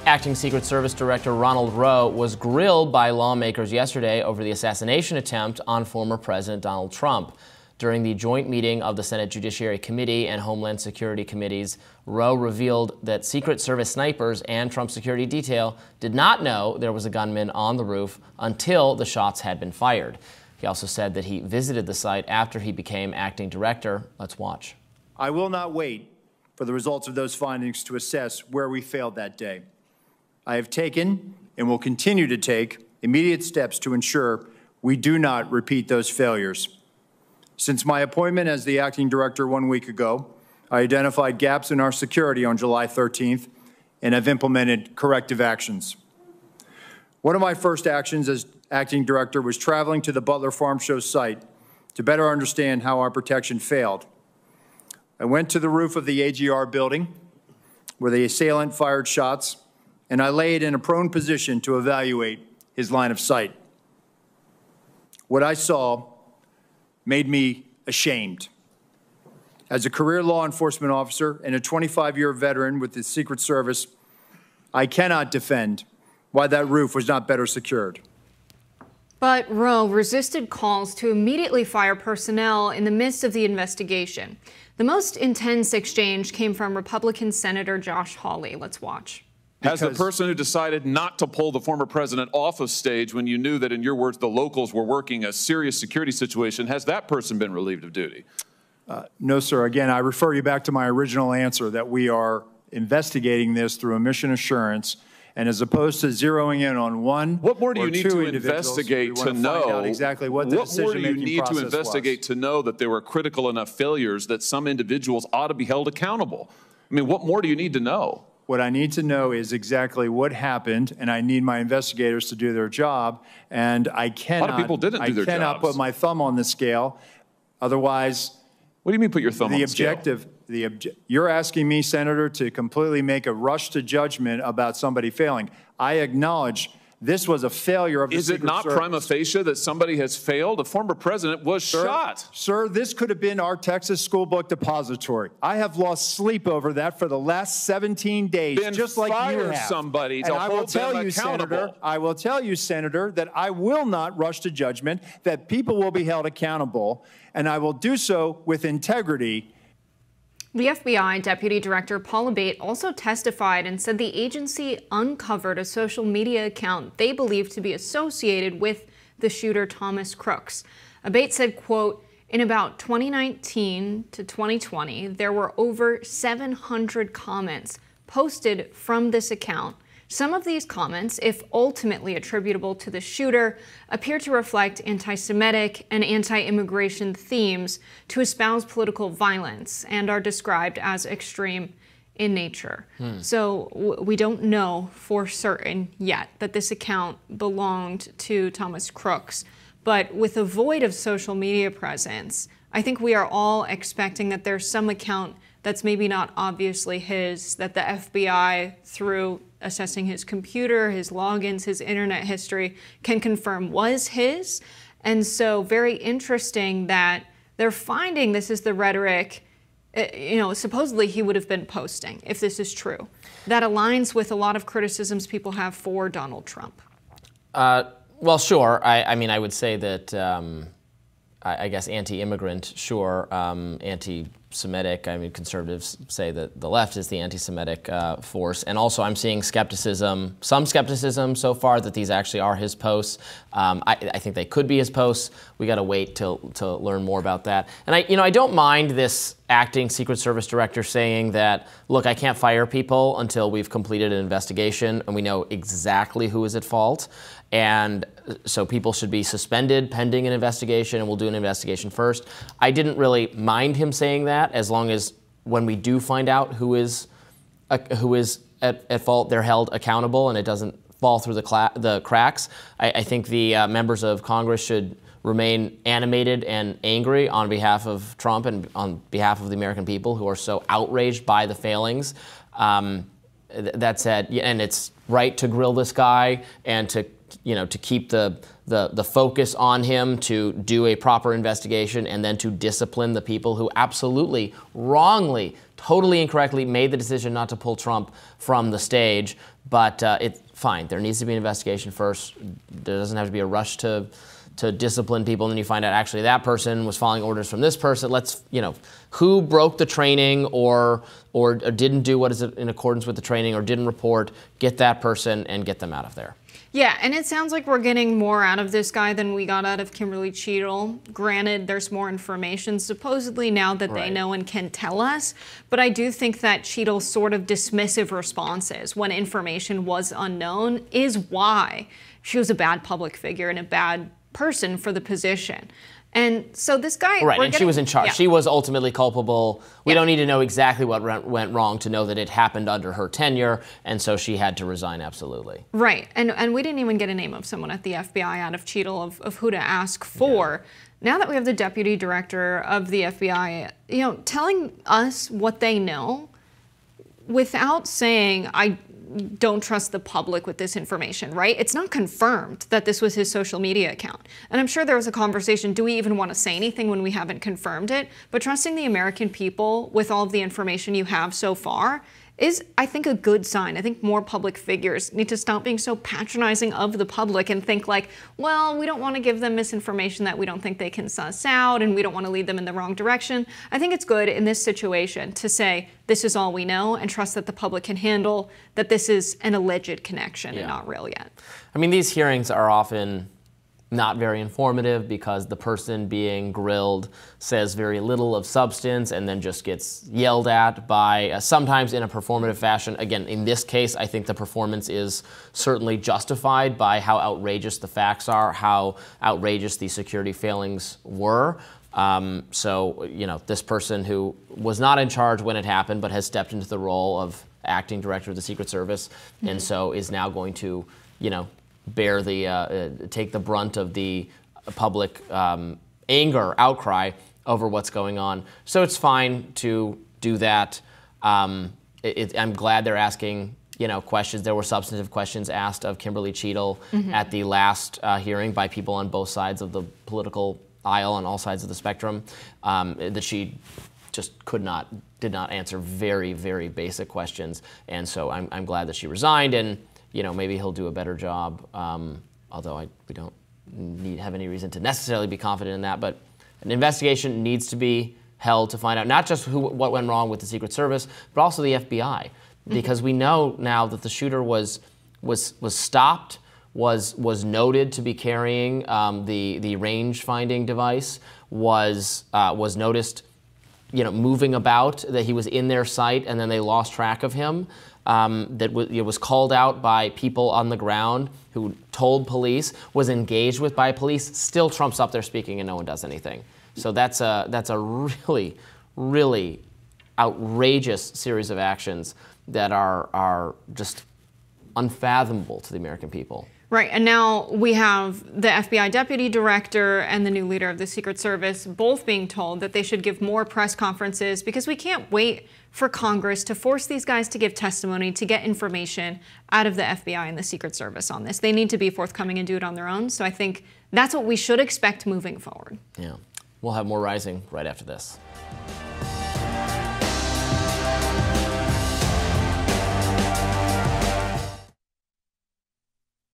Acting Secret Service Director Ronald Rowe was grilled by lawmakers yesterday over the assassination attempt on former President Donald Trump. During the joint meeting of the Senate Judiciary Committee and Homeland Security Committees, Rowe revealed that Secret Service snipers and Trump security detail did not know there was a gunman on the roof until the shots had been fired. He also said that he visited the site after he became acting director. Let's watch. I will not wait for the results of those findings to assess where we failed that day. I have taken and will continue to take immediate steps to ensure we do not repeat those failures. Since my appointment as the acting director 1 week ago, I identified gaps in our security on July 13th and have implemented corrective actions. One of my first actions as acting director was traveling to the Butler Farm Show site to better understand how our protection failed. I went to the roof of the AGR building where the assailant fired shots, and I laid in a prone position to evaluate his line of sight. What I saw made me ashamed. As a career law enforcement officer and a 25-year veteran with the Secret Service, I cannot defend why that roof was not better secured. But Rowe resisted calls to immediately fire personnel in the midst of the investigation. The most intense exchange came from Republican Senator Josh Hawley. Let's watch. As the person who decided not to pull the former president off of stage when you knew that, in your words, the locals were working a serious security situation, has that person been relieved of duty? No, sir. Again, I refer you back to my original answer that we are investigating this through a mission assurance, and as opposed to zeroing in on one, what more do you need to investigate to know exactly what the decision-making process was? What more do you need to investigate to know that there were critical enough failures that some individuals ought to be held accountable? I mean, what more do you need to know? What I need to know is exactly what happened, and I need my investigators to do their job. And I cannot. A lot of people didn't do their jobs. I cannot put my thumb on the scale. Otherwise, what do you mean put your thumb on the scale? You're asking me, Senator, to completely make a rush to judgment about somebody failing. I acknowledge this was a failure of the Secret Service. Is it not prima facie that somebody has failed? A former president was shot. Sir, this could have been our Texas school book depository. I have lost sleep over that for the last 17 days, just like you have. Somebody to hold them accountable. I will tell you, Senator, that I will not rush to judgment, that people will be held accountable, and I will do so with integrity. The FBI Deputy Director Paul Abate also testified and said the agency uncovered a social media account they believe to be associated with the shooter Thomas Crooks. Abate said, quote, in about 2019 to 2020, there were over 700 comments posted from this account. Some of these comments, if ultimately attributable to the shooter, appear to reflect anti-Semitic and anti-immigration themes to espouse political violence and are described as extreme in nature. So we don't know for certain yet that this account belonged to Thomas Crooks. But with a void of social media presence, I think we are all expecting that there's some account that's maybe not obviously his, that the FBI, through assessing his computer, his logins, his internet history, can confirm was his. And so very interesting that they're finding this is the rhetoric, supposedly he would have been posting, if this is true. That aligns with a lot of criticisms people have for Donald Trump. Well, sure. I mean, I would say that, I guess, anti-immigrant, sure. Anti-Semitic, I mean, conservatives say that the left is the anti-Semitic force. And also I'm seeing skepticism, some skepticism so far that these actually are his posts. I think they could be his posts. We got to wait to learn more about that. And I don't mind this acting Secret Service director saying that, look, I can't fire people until we've completed an investigation and we know exactly who is at fault. And so people should be suspended pending an investigation, and we'll do an investigation first. I didn't really mind him saying that, as long as when we do find out who is at fault, they're held accountable and it doesn't fall through the cracks. I think the members of Congress should remain animated and angry on behalf of Trump and on behalf of the American people who are so outraged by the failings. That said, and it's right to grill this guy and to to keep the focus on him, to do a proper investigation, and then to discipline the people who absolutely, wrongly, totally incorrectly made the decision not to pull Trump from the stage. But it's fine. There needs to be an investigation first. There doesn't have to be a rush to discipline people, and then you find out actually that person was following orders from this person. Let's, who broke the training or didn't do what is in accordance with the training or didn't report, get that person and get them out of there. Yeah, and it sounds like we're getting more out of this guy than we got out of Kimberly Cheadle. Granted, there's more information supposedly now that they know and can tell us, but I do think that Cheadle's sort of dismissive responses when information was unknown is why she was a bad public figure and a bad person for the position. And so this guy... Right, and she was in charge. Yeah. She was ultimately culpable. We don't need to know exactly what went wrong to know that it happened under her tenure, and so she had to resign, absolutely. Right, and we didn't even get a name of someone at the FBI out of Cheadle of who to ask for. Yeah. Now that we have the deputy director of the FBI, telling us what they know without saying, I don't trust the public with this information, right? It's not confirmed that this was his social media account. And I'm sure there was a conversation, do we even want to say anything when we haven't confirmed it? But trusting the American people with all of the information you have so far is, I think, a good sign. I think more public figures need to stop being so patronizing of the public and think like, well, we don't want to give them misinformation that we don't think they can suss out, and we don't want to lead them in the wrong direction. I think it's good in this situation to say, this is all we know, and trust that the public can handle that this is an alleged connection and not real yet. I mean, these hearings are often not very informative because the person being grilled says very little of substance and then just gets yelled at by, sometimes in a performative fashion. Again, in this case, I think the performance is certainly justified by how outrageous the facts are, how outrageous the security failings were. So, this person who was not in charge when it happened but has stepped into the role of acting director of the Secret Service and so is now going to, bear take the brunt of the public anger, outcry over what's going on. So it's fine to do that. I'm glad they're asking, questions. There were substantive questions asked of Kimberly Cheadle at the last hearing by people on both sides of the political aisle, on all sides of the spectrum, that she just did not answer very, very basic questions. And so I'm glad that she resigned, and maybe he'll do a better job, although we don't have any reason to necessarily be confident in that. But an investigation needs to be held to find out not just what went wrong with the Secret Service, but also the FBI, because we know now that the shooter was stopped, was noted to be carrying the range-finding device, was noticed, moving about, that he was in their sight, and then they lost track of him. That was called out by people on the ground who told police, was engaged with by police, still Trump's up there speaking and no one does anything. So that's a really, really outrageous series of actions that are just unfathomable to the American people. Right, and now we have the FBI deputy director and the new leader of the Secret Service both being told that they should give more press conferences because we can't wait for Congress to force these guys to give testimony, to get information out of the FBI and the Secret Service on this. They need to be forthcoming and do it on their own. So I think that's what we should expect moving forward. Yeah, we'll have more Rising right after this.